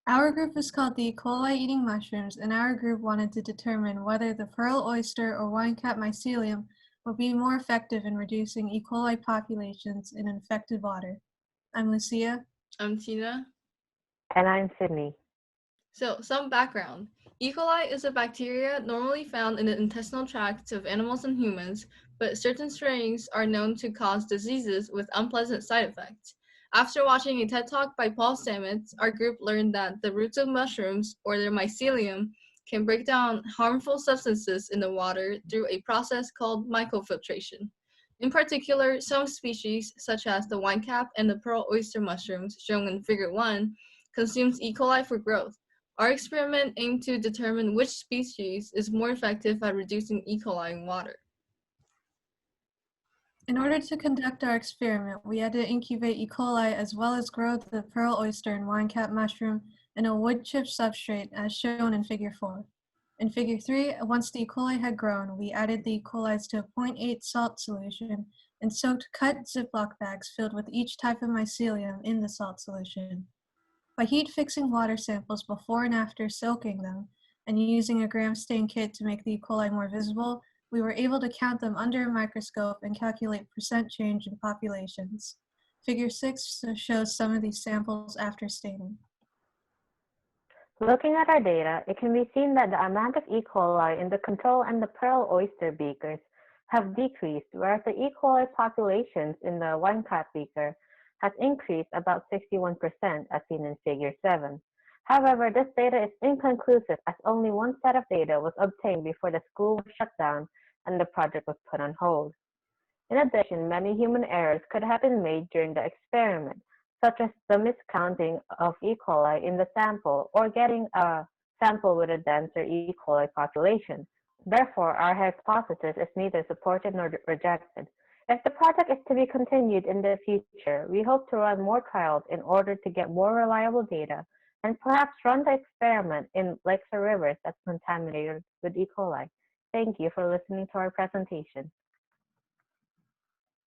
Our group is called the E. coli eating mushrooms, and our group wanted to determine whether the pearl oyster or winecap mycelium would be more effective in reducing E. coli populations in infected water. I'm Lucia. I'm Tina. And I'm Sydney. So, some background. E. coli is a bacteria normally found in the intestinal tracts of animals and humans, but certain strains are known to cause diseases with unpleasant side effects. After watching a TED Talk by Paul Stamets, our group learned that the roots of mushrooms, or their mycelium, can break down harmful substances in the water through a process called mycofiltration. In particular, some species, such as the winecap and the pearl oyster mushrooms shown in Figure 1, consumes E. coli for growth. Our experiment aimed to determine which species is more effective at reducing E. coli in water. In order to conduct our experiment, we had to incubate E. coli as well as grow the pearl oyster and winecap mushroom in a wood chip substrate as shown in Figure 4. In Figure 3, once the E. coli had grown, we added the E. coli to a 0.8 salt solution and soaked cut Ziploc bags filled with each type of mycelium in the salt solution. By heat fixing water samples before and after soaking them, and using a gram stain kit to make the E. coli more visible, we were able to count them under a microscope and calculate percent change in populations. Figure 6 shows some of these samples after staining. Looking at our data, it can be seen that the amount of E. coli in the control and the pearl oyster beakers have decreased, whereas the E. coli populations in the winecap beaker has increased about 61% as seen in Figure 7. However, this data is inconclusive as only one set of data was obtained before the school was shut down and the project was put on hold. In addition, many human errors could have been made during the experiment, such as the miscounting of E. coli in the sample or getting a sample with a denser E. coli population. Therefore, our hypothesis is neither supported nor rejected. If the project is to be continued in the future, we hope to run more trials in order to get more reliable data and perhaps run the experiment in lakes or rivers that's contaminated with E. coli. Thank you for listening to our presentation.